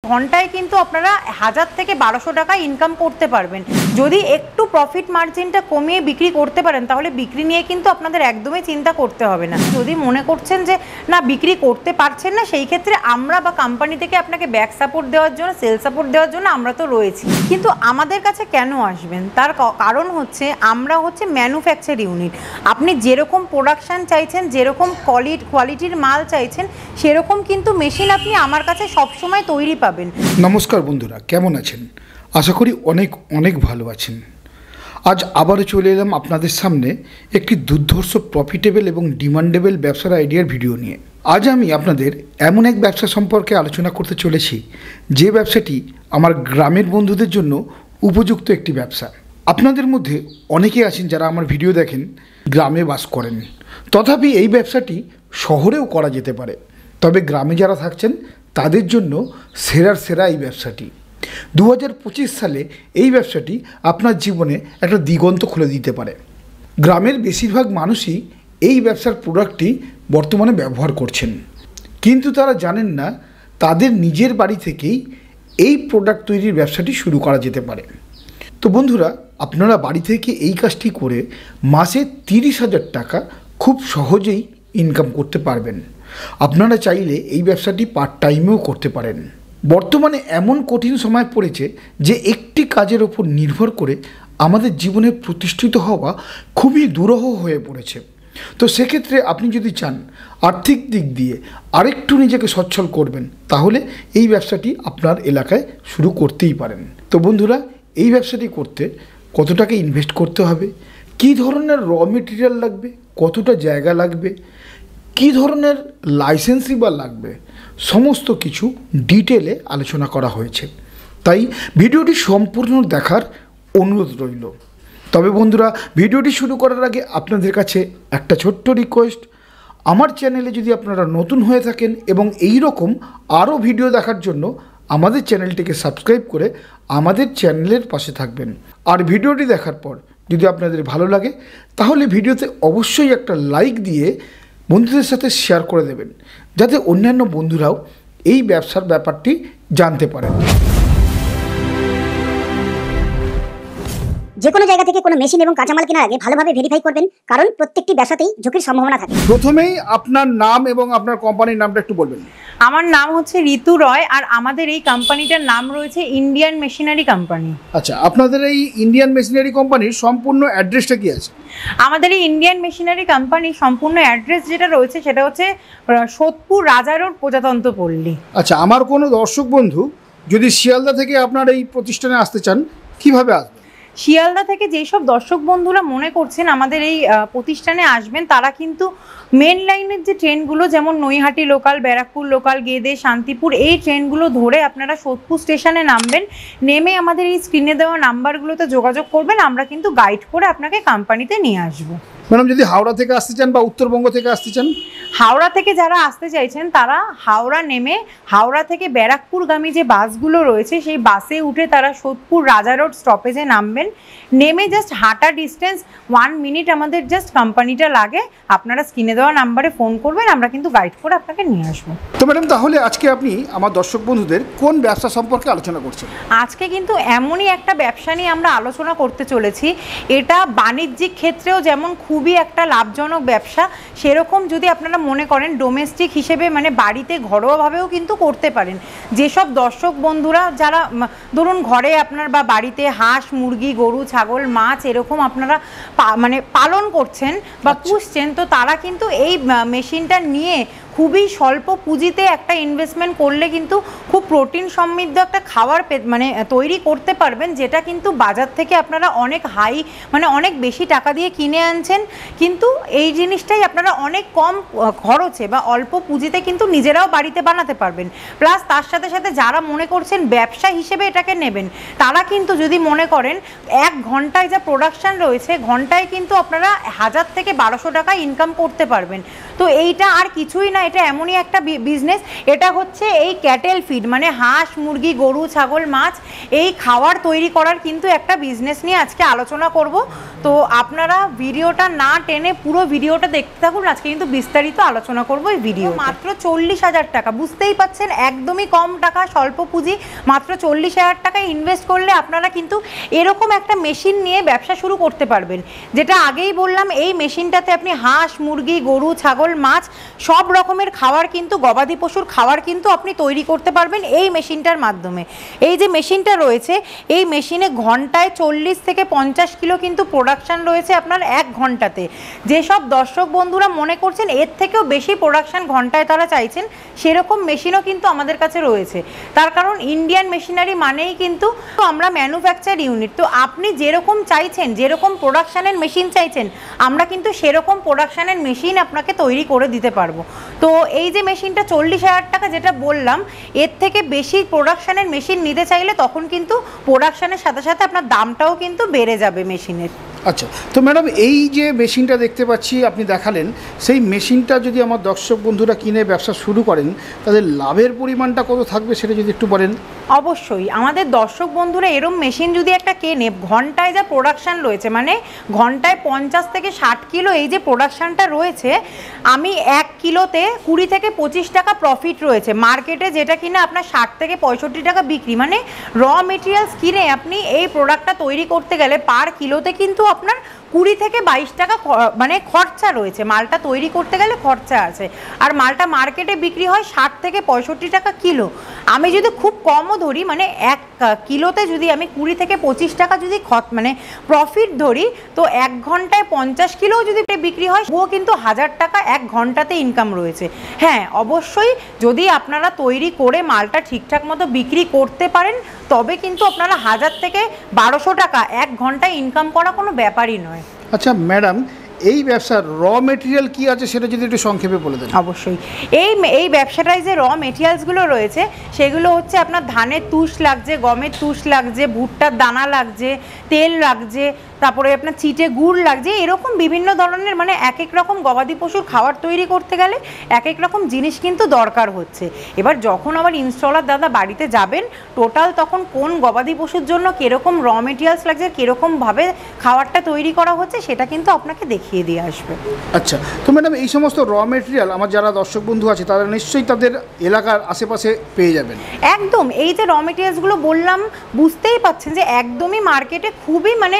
ঘন্টায় কিন্তু আপনারা 1000 থেকে 1200 টাকা ইনকাম করতে পারবেন। যদি একটু প্রফিট মার্জিনটা কমিয়ে বিক্রি করতে পারেন তাহলে বিক্রি নিয়ে কিন্তু আপনাদের একদমই চিন্তা করতে হবে না। যদি মনে করছেন যে না বিক্রি করতে পারছেন না, সেই ক্ষেত্রে আমরা বা কোম্পানি থেকে আপনাকে ব্যাক সাপোর্ট দেওয়ার জন্য, সেল সাপোর্ট দেওয়ার জন্য আমরা তো রয়েছি। কিন্তু আমাদের কাছে কেন আসবেন তার কারণ হচ্ছে আমরা হচ্ছে ম্যানুফ্যাকচার ইউনিট। আপনি যেরকম প্রোডাকশান চাইছেন, যেরকম কোয়ালিটির মাল চাইছেন, সেরকম কিন্তু মেশিন আপনি আমার কাছে সবসময় তৈরি পাবেন। নমস্কার বন্ধুরা, কেমন আছেন? আশা করি অনেক অনেক ভালো আছেন। আজ আবারও চলে এলাম আপনাদের সামনে একটি দুর্ধর্ষ প্রফিটেবল এবং ডিমান্ডেবল ব্যবসার আইডিয়ার ভিডিও নিয়ে। আজ আমি আপনাদের এমন এক ব্যবসা সম্পর্কে আলোচনা করতে চলেছি যে ব্যবসাটি আমার গ্রামের বন্ধুদের জন্য উপযুক্ত একটি ব্যবসা। আপনাদের মধ্যে অনেকে আছেন যারা আমার ভিডিও দেখেন, গ্রামে বাস করেন, তথাপি এই ব্যবসাটি শহরেও করা যেতে পারে। তবে গ্রামে যারা থাকছেন তাদের জন্য সেরার সেরা এই ব্যবসাটি। 2025 সালে এই ব্যবসাটি আপনার জীবনে একটা দিগন্ত খুলে দিতে পারে। গ্রামের বেশিরভাগ মানুষই এই ব্যবসার প্রোডাক্টটি বর্তমানে ব্যবহার করছেন, কিন্তু তারা জানেন না তাদের নিজের বাড়ি থেকেই এই প্রোডাক্ট তৈরির ব্যবসাটি শুরু করা যেতে পারে। তো বন্ধুরা, আপনারা বাড়ি থেকে এই কাজটি করে মাসে 30,000 টাকা খুব সহজেই ইনকাম করতে পারবেন। আপনারা চাইলে এই ব্যবসাটি পার্ট টাইমেও করতে পারেন। বর্তমানে এমন কঠিন সময় পড়েছে যে একটি কাজের ওপর নির্ভর করে আমাদের জীবনে প্রতিষ্ঠিত হওয়া খুবই দুরূহ হয়ে পড়েছে। তো সেক্ষেত্রে আপনি যদি চান আর্থিক দিক দিয়ে আরেকটু নিজেকে সচ্ছল করবেন, তাহলে এই ব্যবসাটি আপনার এলাকায় শুরু করতেই পারেন। তো বন্ধুরা, এই ব্যবসাটি করতে কত টাকা ইনভেস্ট করতে হবে, কী ধরনের র মেটেরিয়াল লাগবে, কতটা জায়গা লাগবে, কী ধরনের লাইসেন্সই বা লাগবে, সমস্ত কিছু ডিটেলে আলোচনা করা হয়েছে। তাই ভিডিওটি সম্পূর্ণ দেখার অনুরোধ রইল। তবে বন্ধুরা, ভিডিওটি শুরু করার আগে আপনাদের কাছে একটা ছোট্ট রিকোয়েস্ট, আমার চ্যানেলে যদি আপনারা নতুন হয়ে থাকেন এবং এই রকম আরও ভিডিও দেখার জন্য আমাদের চ্যানেলটিকে সাবস্ক্রাইব করে আমাদের চ্যানেলের পাশে থাকবেন। আর ভিডিওটি দেখার পর যদি আপনাদের ভালো লাগে তাহলে ভিডিওতে অবশ্যই একটা লাইক দিয়ে বন্ধুদের সাথে শেয়ার করে দেবেন, যাতে অন্যান্য বন্ধুরাও এই ব্যবসার ব্যাপারটি জানতে পারেন। যে কোনো জায়গা থেকে কোনো মেশিন এবং কাঁচামাল কেনার আগে ভালোভাবে ভেরিফাই করবেন, কারণ প্রত্যেকটি ব্যবসাতেই ঝুঁকির সম্ভাবনা থাকে। প্রথমেই আপনার নাম এবং আপনার কোম্পানির নামটা একটু বলবেন। আমার নাম হচ্ছে ঋতু রয়, আর আমাদের এই কোম্পানিটার নাম রয়েছে ইন্ডিয়ান মেশিনারি কোম্পানি। আচ্ছা, আপনাদের এই ইন্ডিয়ান মেশিনারি কোম্পানির সম্পূর্ণ অ্যাড্রেসটা কি আছে? আমাদের এই ইন্ডিয়ান মেশিনারি কোম্পানির সম্পূর্ণ অ্যাড্রেস যেটা রয়েছে সেটা হচ্ছে সোদপুর রাজা রোড, প্রজাতন্ত্র পল্লী। আচ্ছা, আমার কোনো দর্শক বন্ধু যদি শিয়ালদা থেকে আপনার এই প্রতিষ্ঠানে আসতে চান, কিভাবে আসবেন? শিয়ালদা থেকে যেই সব দর্শক বন্ধুরা মনে করছেন আমাদের এই প্রতিষ্ঠানে আসবেন, তারা কিন্তু মেন লাইনের যে ট্রেনগুলো, যেমন নৈহাটি লোকাল, ব্যারাকপুর লোকাল, গেদে, শান্তিপুর, এই ট্রেনগুলো ধরে আপনারা সোদপুর স্টেশনে নামবেন। নেমে আমাদের এই স্ক্রিনে দেওয়া নাম্বারগুলোতে যোগাযোগ করবেন, আমরা কিন্তু গাইড করে আপনাকে কোম্পানিতে নিয়ে আসবো। ম্যাডাম, যদি হাওড়া থেকে আসতে চান বা উত্তরবঙ্গ থেকে আসতে চান? হাওড়া থেকে যারা আসতে চাইছেন তারা হাওড়া নেমে হাওড়া থেকে ব্যারাকপুরগামী যে বাসগুলো রয়েছে সেই বাসে উঠে তারা সোদপুর রাজা রোড স্টপেজে নামবেন। নেমে জাস্ট হাঁটা ডিস্টেন্স 1 মিনিট আমাদের জাস্ট কোম্পানিটা লাগে। আপনারা স্ক্রিনে দেওয়া নাম্বারে ফোন করবেন, আমরা কিন্তু গাইড করে আপনাকে নিয়ে আসবো। তো ম্যাডাম, তাহলে আজকে আপনি আমার দর্শক বন্ধুদের কোন ব্যবসা সম্পর্কে আলোচনা করছেন? আজকে কিন্তু এমনই একটা ব্যবসা নিয়ে আমরা আলোচনা করতে চলেছি। এটা বাণিজ্যিক ক্ষেত্রেও যেমন খুবই একটা লাভজনক ব্যবসা, সেরকম যদি আপনারা মনে করেন ডোমেস্টিক হিসেবে মানে বাড়িতে ঘরোয়াভাবেও কিন্তু করতে পারেন। যেসব দর্শক বন্ধুরা যারা ধরুন ঘরে আপনার বা বাড়িতে হাঁস, মুরগি, গরু, ছাগল, মাছ এরকম আপনারা মানে পালন করছেন বা পুষছেন, তো তারা কিন্তু এই মেশিনটা নিয়ে খুবই স্বল্প পুঁজিতে একটা ইনভেস্টমেন্ট করলে কিন্তু খুব প্রোটিন সমৃদ্ধ একটা খাবার মানে তৈরি করতে পারবেন, যেটা কিন্তু বাজার থেকে আপনারা অনেক হাই মানে অনেক বেশি টাকা দিয়ে কিনে আনছেন, কিন্তু এই জিনিসটাই আপনারা অনেক কম খরচে বা অল্প পুঁজিতে কিন্তু নিজেরাও বাড়িতে বানাতে পারবেন। প্লাস তার সাথে সাথে যারা মনে করছেন ব্যবসা হিসেবে এটাকে নেবেন, তারা কিন্তু যদি মনে করেন 1 ঘন্টায় যা প্রোডাকশান রয়েছে, ঘন্টায় কিন্তু আপনারা 1000 থেকে 1200 টাকা ইনকাম করতে পারবেন। তো এইটা আর কিছুই না, এটা এমনই একটা বিজনেস। এটা হচ্ছে এই ক্যাটেল ফিড, মানে হাঁস মুরগি গরু ছাগল মাছ এই খাবার তৈরি করার কিন্তু একটা বিজনেস নিয়ে আজকে আলোচনা করব। তো আপনারা ভিডিওটা না টেনে পুরো ভিডিওটা দেখতে থাকুন, আজকে কিন্তু বিস্তারিত আলোচনা করব এই ভিডিও। মাত্র 40,000 টাকা, বুঝতেই পাচ্ছেন একদমই কম টাকা, স্বল্প পুঁজি। মাত্র 40,000 টাকা ইনভেস্ট করলে আপনারা কিন্তু এরকম একটা মেশিন নিয়ে ব্যবসা শুরু করতে পারবেন। যেটা আগেই বললাম, এই মেশিনটাতে আপনি হাঁস মুরগি গরু ছাগল মাছ সব রকমের খাবার কিন্তু গবাদি পশুর খাবার কিন্তু আপনি তৈরি করতে পারবেন এই মেশিনটার মাধ্যমে। এই যে মেশিনটা রয়েছে, এই মেশিনে ঘন্টায় 40 থেকে 50 কিলো কিন্তু প্রোডাকশান রয়েছে আপনার 1 ঘন্টাতে। যেসব দর্শক বন্ধুরা মনে করছেন এর থেকেও বেশি প্রোডাকশান ঘন্টায় তারা চাইছেন, সেরকম মেশিনও কিন্তু আমাদের কাছে রয়েছে। তার কারণ ইন্ডিয়ান মেশিনারি মানেই কিন্তু আমরা ম্যানুফ্যাকচার ইউনিট। তো আপনি যেরকম চাইছেন, যেরকম প্রোডাকশানের মেশিন চাইছেন, আমরা কিন্তু সেরকম প্রোডাকশানের মেশিন আপনাকে তৈরি করে দিতে পারবো। তো এই যে মেশিনটা 40,000 টাকা যেটা বললাম, এর থেকে বেশি প্রোডাকশানের মেশিন নিতে চাইলে তখন কিন্তু প্রোডাকশানের সাথে সাথে আপনার দামটাও কিন্তু বেড়ে যাবে মেশিনের। আচ্ছা, তো ম্যাডাম এই যে মেশিনটা দেখতে পাচ্ছি আপনি দেখালেন, সেই মেশিনটা যদি আমার দর্শক বন্ধুরা কিনে ব্যবসা শুরু করেন, তাদের লাভের পরিমাণটা কত থাকবে সেটা যদি একটু বলেন। অবশ্যই আমাদের দর্শক বন্ধুরা এরম মেশিন যদি একটা কেনে, ঘন্টায় যা প্রোডাকশান রয়েছে, মানে ঘন্টায় 50 থেকে 60 কিলো এই যে প্রোডাকশানটা রয়েছে, আমি 1 কিলোতে 20 থেকে 25 টাকা প্রফিট রয়েছে মার্কেটে, যেটা কিনা আপনার 60 থেকে 65 টাকা বিক্রি। মানে র মেটেরিয়ালস কিনে আপনি এই প্রোডাক্টটা তৈরি করতে গেলে পার কিলোতে কিন্তু আপনার 20 থেকে 22 টাকা মানে খরচা রয়েছে। মালটা তৈরি করতে গেলে খরচা আছে, আর মালটা মার্কেটে বিক্রি হয় 60 থেকে 65 টাকা কিলো। আমি যদি খুব কমও ধরি, মানে 1 কিলোতে যদি আমি 20 থেকে 25 টাকা যদি মানে প্রফিট ধরি, তো 1 ঘন্টায় 50 কিলোও যদি বিক্রি হয়, ও কিন্তু 1000 টাকা 1 ঘন্টাতে ইনকাম রয়েছে। হ্যাঁ, অবশ্যই যদি আপনারা তৈরি করে মালটা ঠিকঠাক মতো বিক্রি করতে পারেন, তবে কিন্তু আপনারা 1000 থেকে 1200 টাকা 1 ঘন্টায় ইনকাম করা কোনো ব্যাপারই নয়। আচ্ছা ম্যাডাম, এই ব্যবসার র মেটেরিয়াল কি আছে সেটা যদি একটু সংক্ষেপে বলে দেন। অবশ্যই এই ব্যবসাটায় যে র মেটেরিয়ালসগুলো রয়েছে, সেগুলো হচ্ছে আপনার ধানের তুষ লাগছে, গমের তুষ লাগছে, ভুট্টার দানা লাগছে, তেল লাগছে, তারপরে আপনার চিটে গুড় লাগছে, এরকম বিভিন্ন ধরনের, মানে এক এক রকম গবাদি পশুর খাবার তৈরি করতে গেলে এক এক রকম জিনিস কিন্তু দরকার হচ্ছে। এবার যখন আবার ইনস্টলার দাদা বাড়িতে যাবেন, টোটাল তখন কোন গবাদি পশুর জন্য কীরকম র মেটেরিয়ালস লাগছে, কীরকমভাবে খাবারটা তৈরি করা হচ্ছে, সেটা কিন্তু আপনাকে দেখিয়ে দিয়ে আসবে। আচ্ছা, তো ম্যাডাম এই সমস্ত র মেটেরিয়াল আমার যারা দর্শক বন্ধু আছে তারা নিশ্চয়ই তাদের এলাকার আশেপাশে পেয়ে যাবেন। একদম, এই যে র মেটেরিয়ালসগুলো বললাম, বুঝতেই পাচ্ছেন যে একদমই মার্কেটে খুবই মানে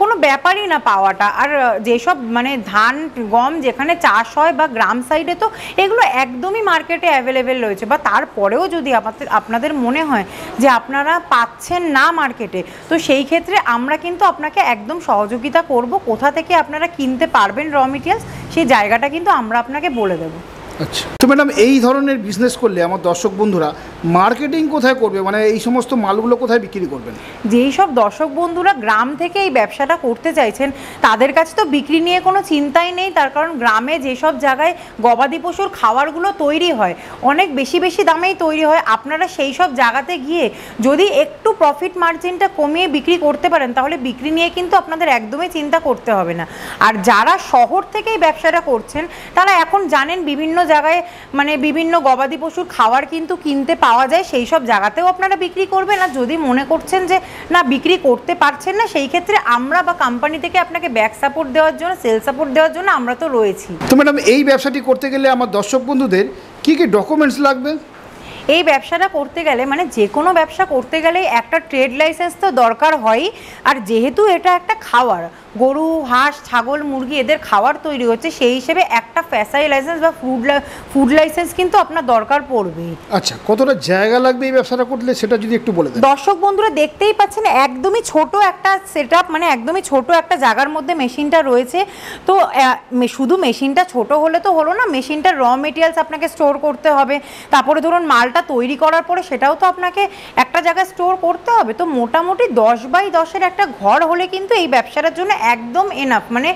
কোনো ব্যাপারই না পাওয়াটা। আর যেসব মানে ধান গম যেখানে চাষ হয় বা গ্রাম সাইডে, তো এগুলো একদমই মার্কেটে অ্যাভেলেবেল রয়েছে। বা তারপরেও যদি আপনাদের মনে হয় যে আপনারা পাচ্ছেন না মার্কেটে, তো সেই ক্ষেত্রে আমরা কিন্তু আপনাকে একদম সহযোগিতা করব। কোথা থেকে আপনারা কিনতে পারবেন র মেটেরিয়ালস, সেই জায়গাটা কিন্তু আমরা আপনাকে বলে দেবো। আচ্ছা, তো ম্যাডাম এই ধরনের বিজনেস করলে আমার দর্শক বন্ধুরা মার্কেটিং কোথায় করবে, মানে এই সমস্ত মালগুলো কোথায় বিক্রি করবেন? যেই সব দর্শক বন্ধুরা গ্রাম থেকে এই ব্যবসাটা করতে চাইছেন, তাদের কাছে তো বিক্রি নিয়ে কোনো চিন্তাই নেই। তার কারণ গ্রামে যেসব জায়গায় গবাদি পশুর খাবারগুলো তৈরি হয়, অনেক বেশি বেশি দামেই তৈরি হয়। আপনারা সেই সব জায়গাতে গিয়ে যদি একটু প্রফিট মার্জিনটা কমিয়ে বিক্রি করতে পারেন, তাহলে বিক্রি নিয়ে কিন্তু আপনাদের একদমই চিন্তা করতে হবে না। আর যারা শহর থেকে এই ব্যবসাটা করছেন, তারা এখন জানেন বিভিন্ন জায়গায় মানে বিভিন্ন গবাদি পশুর খাবার কিন্তু কিনতে পাওয়া যায়, সেই সব জায়গাতেও আপনারা বিক্রি করবেন। আর যদি মনে করছেন যে না বিক্রি করতে পারছেন না, সেই ক্ষেত্রে আমরা বা কোম্পানি থেকে আপনাকে ব্যাক সাপোর্ট দেওয়ার জন্য, সেল সাপোর্ট দেওয়ার জন্য আমরা তো রয়েছি। তো ম্যাডাম এই ব্যবসাটি করতে গেলে আমার দর্শক বন্ধুদের কী কী ডকুমেন্টস লাগবে? এই ব্যবসাটা করতে গেলে, মানে যে কোনো ব্যবসা করতে গেলে একটা ট্রেড লাইসেন্স তো দরকার হয়ই। আর যেহেতু এটা একটা খাবার, গরু হাঁস ছাগল মুরগি এদের খাবার তৈরি হচ্ছে, সেই হিসেবে একটা ফ্যাসাই লাইসেন্স বা ফুড লাইসেন্স কিন্তু আপনার দরকার পড়বেই। আচ্ছা, কতটা জায়গা লাগবে এই ব্যবসাটা করলে সেটা যদি একটু বলে দেন। দর্শক বন্ধুরা দেখতেই পাচ্ছেন একদমই ছোট একটা সেট আপ, মানে একদমই ছোট একটা জায়গার মধ্যে মেশিনটা রয়েছে। তো শুধু মেশিনটা ছোট হলে তো হলো না, মেশিনটার র মেটেরিয়ালস আপনাকে স্টোর করতে হবে। তারপরে ধরুন মালটা তৈরি করার পরে সেটাও তো আপনাকে একটা জায়গায় স্টোর করতে হবে। তো মোটামুটি 10x10 একটা ঘর হলে কিন্তু এই ব্যবসাটার জন্য একদম এনাফ, মানে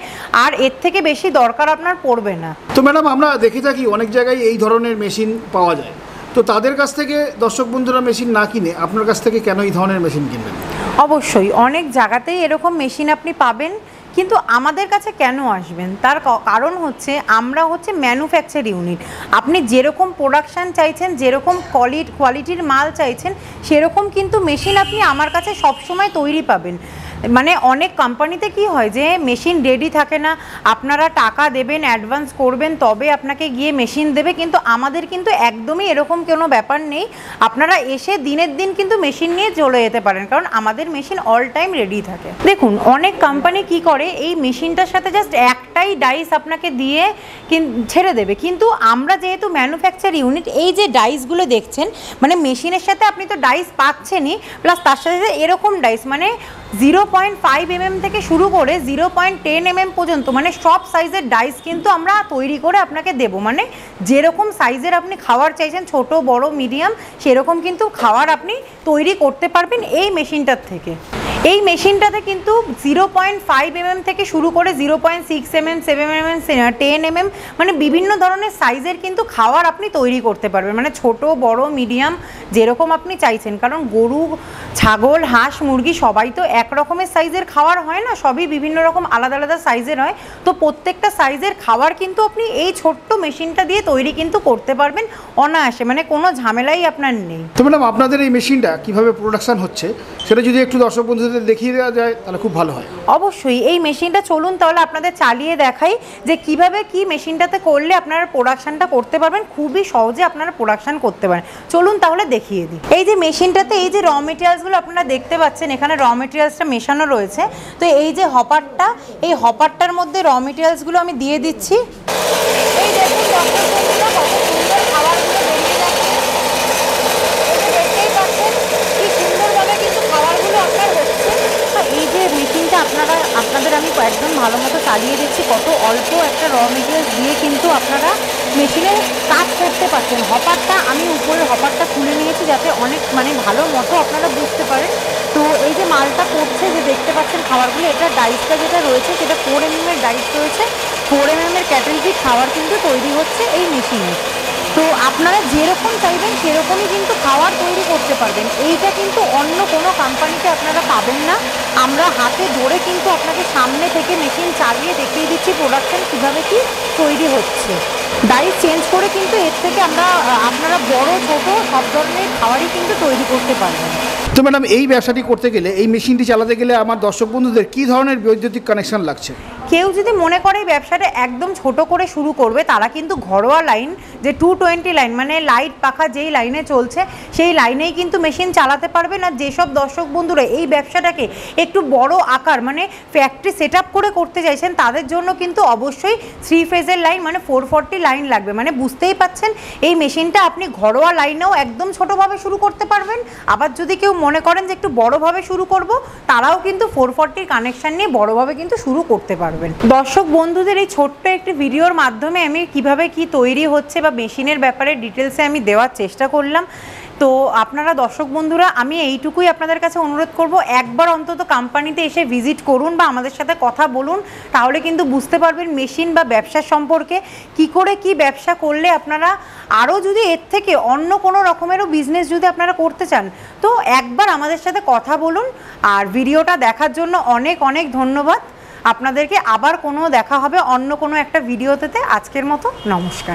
আর এর থেকে বেশি দরকার আপনার পড়বে না। তো ম্যাডাম আমরা দেখে থাকি অনেক জায়গায় এই ধরনের মেশিন পাওয়া যায়, তো তাদের কাছ থেকে দর্শক বন্ধুরা মেশিন না কিনে আপনার কাছ থেকে কেন এই ধরনের মেশিন কিনবেন? অবশ্যই অনেক জায়গাতেই এরকম মেশিন আপনি পাবেন, কিন্তু আমাদের কাছে কেন আসবেন? তার কারণ হচ্ছে আমরা হচ্ছে ম্যানুফ্যাকচার ইউনিট। আপনি যেরকম প্রোডাকশান চাইছেন, যেরকম কোয়ালিটির মাল চাইছেন, সেরকম কিন্তু মেশিন আপনি আমার কাছে সবসময় তৈরি পাবেন। মানে অনেক কোম্পানিতে কি হয় যে মেশিন রেডি থাকে না, আপনারা টাকা দেবেন, অ্যাডভান্স করবেন, তবে আপনাকে গিয়ে মেশিন দেবে। কিন্তু আমাদের কিন্তু একদমই এরকম কোনো ব্যাপার নেই। আপনারা এসে দিনের দিন কিন্তু মেশিন নিয়ে চলে যেতে পারেন, কারণ আমাদের মেশিন অল টাইম রেডি থাকে। দেখুন, অনেক কোম্পানি কি করে, এই মেশিনটার সাথে জাস্ট একটাই ডাইস আপনাকে দিয়ে ছেড়ে দেবে। কিন্তু আমরা যেহেতু ম্যানুফ্যাকচার ইউনিট, এই যে ডাইসগুলো দেখছেন, মানে মেশিনের সাথে আপনি তো ডাইস পাচ্ছেনই, প্লাস তার সাথে এরকম ডাইস, মানে 0.5 mm থেকে শুরু করে 0.10 mm পর্যন্ত, মানে সব সাইজের ডাইস কিন্তু আমরা তৈরি করে আপনাকে দেব। মানে যেরকম সাইজের আপনি খাবার চাইছেন, ছোট বড় মিডিয়াম, সেরকম কিন্তু খাবার আপনি তৈরি করতে পারবেন এই মেশিনটার থেকে। এই মেশিনটাতে কিন্তু 0.5 mm থেকে শুরু করে 0.6 mm, 7 mm, 10 mm, মানে বিভিন্ন ধরনের সাইজের কিন্তু খাবার আপনি তৈরি করতে পারবেন। মানে ছোট বড় মিডিয়াম যেরকম আপনি চাইছেন, কারণ গরু, ছাগল, হাঁস, মুরগি সবাই তো এক রকমের সাইজের খাবার হয় না, সবই বিভিন্ন রকম আলাদা আলাদা সাইজের হয়। তো প্রত্যেকটা সাইজের খাবার কিন্তু আপনি এই ছোট্ট মেশিনটা দিয়ে তৈরি কিন্তু করতে পারবেন অনায়াসে, মানে কোনো ঝামেলাই আপনার নেই। তো ম্যাডাম, আপনাদের এই মেশিনটা কিভাবে প্রোডাকশন হচ্ছে সেটা যদি একটু দর্শক বন্ধুদের দেখিয়ে দেওয়া যায় তাহলে খুব ভালো হয়। অবশ্যই, এই মেশিনটা চলুন তাহলে আপনাদের চালিয়ে দেখাই যে কিভাবে কি মেশিনটাতে করলে আপনারা প্রোডাকশনটা করতে পারবেন, খুবই সহজে আপনারা প্রোডাকশন করতে পারেন। চলুন তাহলে দেখিয়ে দিই। এই যে মেশিনটাতে এই যে র মেটেরিয়ালসগুলো আপনারা দেখতে পাচ্ছেন, এখানে র মেটেরিয়ালসটা মেশানো রয়েছে। তো এই যে হপারটা, এই হপারটার মধ্যে র মেটেরিয়ালসগুলো আমি দিয়ে দিচ্ছি। এই দেখুন দর্শক বন্ধুরা, কত সুন্দর খাবারগুলো বেরিয়ে যাচ্ছে। দেখতেই পাচ্ছেন কি সুন্দরভাবে কিন্তু খাবারগুলো আপনার হচ্ছে। এই যে মেশিনটা আপনাদের আমি একদম ভালো মতো চালিয়ে দিচ্ছি, কত অল্প একটা র মেটেরিয়ালস দিয়ে কিন্তু আপনারা মেশিনে কাজ করতে পারছেন। হপারটা আমি উপরের হপারটা খুলে নিয়েছি যাতে অনেক মানে ভালো মতো আপনারা বুঝতে পারেন। তো এই যে মালটা করছে, যে দেখতে পাচ্ছেন খাবারগুলো, এটা ডাইসটা যেটা রয়েছে সেটা 4 mm এর ডাইস রয়েছে। 4 mm এর ক্যাটেল ফিড খাবার কিন্তু তৈরি হচ্ছে এই মেশিনে। তো আপনারা যেরকম চাইবেন সেরকমই কিন্তু খাবার তৈরি করতে পারবেন। এইটা কিন্তু অন্য কোনো কোম্পানিতে আপনারা পাবেন না। আমরা হাতে ধরে কিন্তু আপনাকে সামনে থেকে মেশিন চালিয়ে দেখিয়ে দিচ্ছি প্রোডাকশন কীভাবে কি তৈরি হচ্ছে। ডাইস চেঞ্জ করে কিন্তু এর থেকে আপনারা বড় ছোট সব ধরনের খাবারই কিন্তু তৈরি করতে পারবেন। তো ম্যাডাম, এই ব্যবসাটি করতে গেলে, এই মেশিনটি চালাতে গেলে আমার দর্শক বন্ধুদের কী ধরনের বৈদ্যুতিক কানেকশন লাগছে? কেউ যদি মনে করে এই ব্যবসাটা একদম ছোট করে শুরু করবে, তারা কিন্তু ঘরোয়া লাইন, যে 220 লাইন, মানে লাইট পাখা যেই লাইনে চলছে সেই লাইনেই কিন্তু মেশিন চালাতে পারবেন। আর যেসব দর্শক বন্ধুরা এই ব্যবসাটাকে একটু বড় আকার, মানে ফ্যাক্টরি সেট আপ করে করতে চাইছেন, তাদের জন্য কিন্তু অবশ্যই 3 ফেজের লাইন, মানে 440 লাইন লাগবে। মানে বুঝতেই পাচ্ছেন, এই মেশিনটা আপনি ঘরোয়া লাইনেও একদম ছোটোভাবে শুরু করতে পারবেন। আবার যদি কেউ মনে করেন যে একটু বড়োভাবে শুরু করব, তারাও কিন্তু 440 কানেকশান নিয়ে বড়োভাবে কিন্তু শুরু করতে পারবেন। দর্শক বন্ধুদের এই ছোট্ট একটি ভিডিওর মাধ্যমে আমি কিভাবে কি তৈরি হচ্ছে বা মেশিনের ব্যাপারে ডিটেলসে আমি দেওয়ার চেষ্টা করলাম। তো আপনারা দর্শক বন্ধুরা, আমি এইটুকুই আপনাদের কাছে অনুরোধ করব, একবার অন্তত কোম্পানিতে এসে ভিজিট করুন বা আমাদের সাথে কথা বলুন, তাহলে কিন্তু বুঝতে পারবেন মেশিন বা ব্যবসা সম্পর্কে, কি করে কি ব্যবসা করলে আপনারা আরও যদি এর থেকে অন্য কোনো রকমেরও বিজনেস যদি আপনারা করতে চান, তো একবার আমাদের সাথে কথা বলুন। আর ভিডিওটা দেখার জন্য অনেক অনেক ধন্যবাদ আপনাদেরকে। আবার কোনো দেখা হবে অন্য কোনো একটা ভিডিওতে। আজকের মতো নমস্কার।